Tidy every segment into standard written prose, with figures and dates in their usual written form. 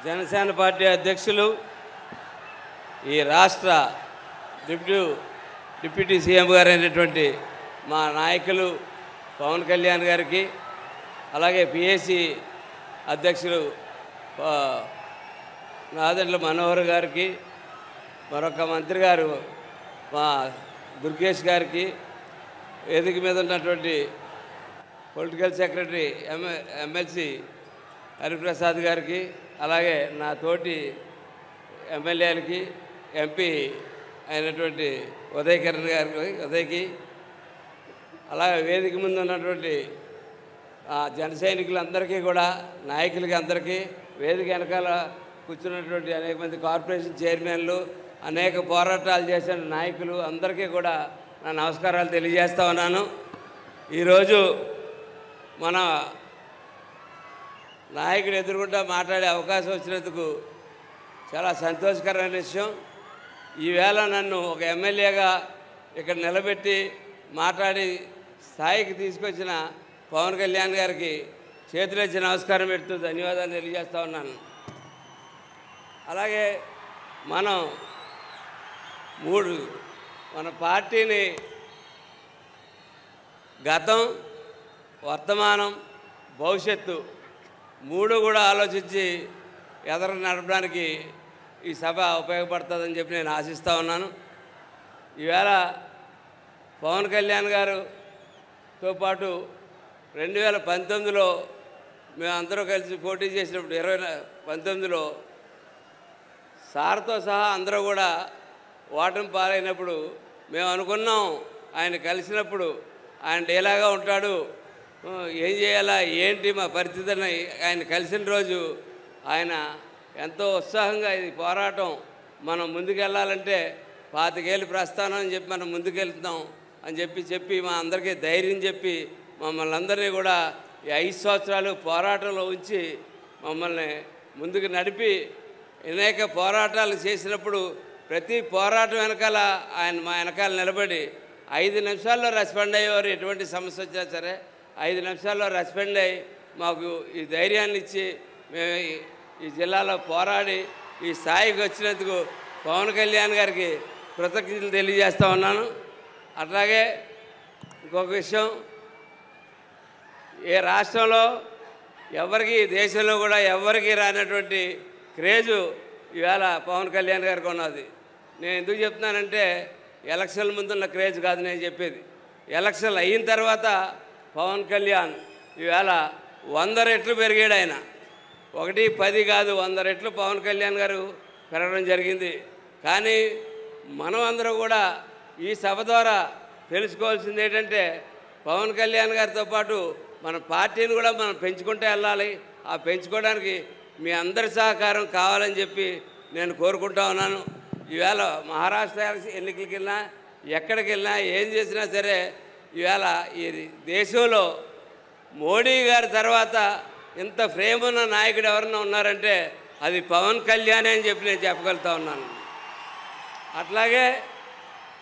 Janasena party అధ్యక్షులు ఈ రాష్ట్ర డిప్యూటీ సీఎం గారు అయినటువంటి మా నాయకులు పవన్ కళ్యాణ్ గారికి, అలాగే పిఏసీ అధ్యక్షులు నాదెండ్ల మనోహర్ గారికి, మరొక మంత్రి గారు మా దుర్గేష్ గారికి, వేదిక మీద ఉన్నటువంటి పొలిటికల్ సెక్రటరీ ఎమ్మెల్సీ హరిప్రసాద్ గారికి, అలాగే నా తోటి ఎమ్మెల్యేలకి, ఎంపీ అయినటువంటి ఉదయ్కి, అలాగే వేదిక ముందు ఉన్నటువంటి జన సైనికులందరికీ కూడా, నాయకులకి అందరికీ, వేదిక వెనకాల కూర్చున్నటువంటి అనేక మంది కార్పొరేషన్ చైర్మన్లు, అనేక పోరాటాలు చేసిన నాయకులు అందరికీ కూడా నా నమస్కారాలు తెలియజేస్తా ఉన్నాను. ఈరోజు మన నాయకుడు ఎదురుగుండా మాట్లాడే అవకాశం వచ్చినందుకు చాలా సంతోషకరమైన విషయం. ఈవేళ నన్ను ఒక ఎమ్మెల్యేగా ఇక్కడ నిలబెట్టి మాట్లాడి స్థాయికి తీసుకొచ్చిన పవన్ కళ్యాణ్ గారికి చేతులెత్తి నమస్కారం పెడుతూ ధన్యవాదాలు తెలియజేస్తూ ఉన్నాను. అలాగే మన పార్టీని గతం, వర్తమానం, భవిష్యత్తు మూడు కూడా ఆలోచించి ఎదురు నడపడానికి ఈ సభ ఉపయోగపడుతుందని చెప్పి నేను ఆశిస్తూ ఉన్నాను. ఈవేళ పవన్ కళ్యాణ్ గారుతో పాటు 2019లో మేమందరూ కలిసి పోటీ చేసినప్పుడు 2019లో సార్తో సహా అందరూ కూడా ఓటమి పాలైనప్పుడు మేము అనుకున్నాం, ఆయన కలిసినప్పుడు ఆయన ఎలాగా ఉంటాడు, ఏం చేయాలా, ఏంటి మా పరిస్థితి అని ఆయన కలిసిన రోజు ఆయన ఎంతో ఉత్సాహంగా ఇది పోరాటం మనం ముందుకెళ్ళాలంటే 25 ఏళ్ళు ప్రస్థానం అని చెప్పి మనం ముందుకెళ్తున్నాం అని చెప్పి మా అందరికీ ధైర్యం చెప్పి మమ్మల్ని అందరినీ కూడా ఈ 5 సంవత్సరాలు పోరాటంలో ఉంచి మమ్మల్ని ముందుకు నడిపి అనేక పోరాటాలు చేసినప్పుడు ప్రతి పోరాటం వెనకాల ఆయన మా వెనకాల నిలబడి 5 నిమిషాల్లో రెస్పాండ్ అయ్యేవారు. ఎటువంటి సమస్య వచ్చినా సరే 5 నిమిషాల్లో రెస్పాండ్ అయ్యి మాకు ఈ ధైర్యాన్ని ఇచ్చి మేము ఈ జిల్లాలో పోరాడి ఈ స్థాయికి వచ్చినందుకు పవన్ కళ్యాణ్ గారికి కృతజ్ఞతలు తెలియజేస్తూ ఉన్నాను. అట్లాగే ఇంకొక విషయం, ఏ రాష్ట్రంలో ఎవరికి, దేశంలో కూడా ఎవరికి రానటువంటి క్రేజు ఈవేళ పవన్ కళ్యాణ్ గారికి ఉన్నది. నేను ఎందుకు చెప్తున్నానంటే ఎలక్షన్ల ముందున్న క్రేజ్ కాదు నేను చెప్పేది. ఎలక్షన్లు అయిన తర్వాత పవన్ కళ్యాణ్ ఈవేళ 100 రెట్లు పెరిగాడు. ఆయన 1, 10 కాదు 100 రెట్లు పవన్ కళ్యాణ్ గారు పెరగడం జరిగింది. కానీ మనం అందరూ కూడా ఈ సభ ద్వారా తెలుసుకోవాల్సింది ఏంటంటే పవన్ కళ్యాణ్ గారితో పాటు మన పార్టీని కూడా మనం పెంచుకుంటూ వెళ్ళాలి. ఆ పెంచుకోవడానికి మీ అందరి సహకారం కావాలని చెప్పి నేను కోరుకుంటా ఉన్నాను. ఈవేళ మహారాష్ట్ర ఎన్నికలకి వెళ్ళినా, ఎక్కడికి వెళ్ళినా, ఏం చేసినా సరే ఈవేళ ఈ దేశంలో మోడీ గారి తర్వాత ఇంత ప్రేమ ఉన్న నాయకుడు ఎవరన్నా ఉన్నారంటే అది పవన్ కళ్యాణ్ అని చెప్పి నేను చెప్పగలుగుతా ఉన్నాను. అట్లాగే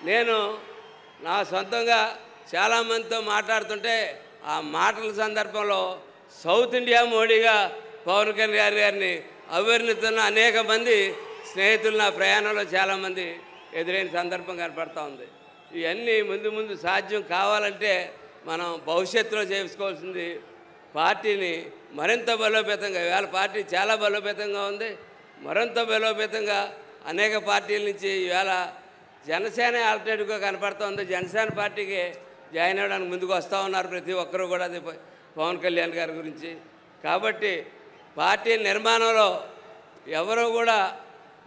నేను నా సొంతంగా చాలామందితో మాట్లాడుతుంటే ఆ మాటల సందర్భంలో సౌత్ ఇండియా మోడీగా పవన్ కళ్యాణ్ గారిని అభివర్ణిస్తున్న అనేక మంది స్నేహితులు నా ప్రయాణంలో చాలామంది ఎదురైన సందర్భం కనపడుతూ ఉంది. ఇవన్నీ ముందు సాధ్యం కావాలంటే మనం భవిష్యత్తులో చేసుకోవాల్సింది పార్టీని మరింత బలోపేతంగా, ఈవేళ పార్టీ చాలా బలోపేతంగా ఉంది, మరింత బలోపేతంగా అనేక పార్టీల నుంచి ఈవేళ జనసేన ఆల్టర్నేటివ్గా కనపడుతూ ఉంది. జనసేన పార్టీకి జాయిన్ అవ్వడానికి ముందుకు వస్తూ ఉన్నారు ప్రతి ఒక్కరూ కూడా, అది పవన్ కళ్యాణ్ గారి గురించి. కాబట్టి పార్టీ నిర్మాణంలో ఎవరో కూడా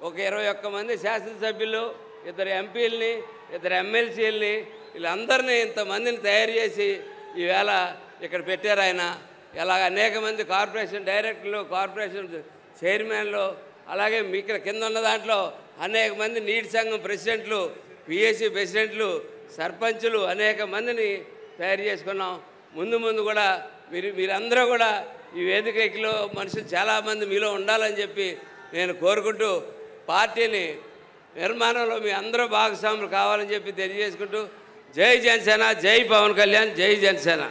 ఒక 21 మంది శాసనసభ్యులు, 2 ఎంపీలని, 2 ఎమ్మెల్సీలని, వీళ్ళందరినీ ఇంతమందిని తయారు చేసి ఈవేళ ఇక్కడ పెట్టారు ఆయన. ఇలాగ అనేక మంది కార్పొరేషన్ డైరెక్టర్లు, కార్పొరేషన్ చైర్మన్లు, అలాగే ఇక్కడ కింద ఉన్న దాంట్లో అనేక మంది నీటి సంఘం ప్రెసిడెంట్లు, పిఎస్సి ప్రెసిడెంట్లు, సర్పంచులు అనేక మందిని తయారు చేసుకున్నాం. ముందు కూడా మీరందరూ కూడా ఈ వేదికలో మనుషులు చాలామంది మీలో ఉండాలని చెప్పి నేను కోరుకుంటూ పార్టీని నిర్మాణంలో మీ అందరూ భాగస్వాములు కావాలని చెప్పి తెలియజేసుకుంటూ జై జనసేన, జై పవన్ కళ్యాణ్, జై జనసేన.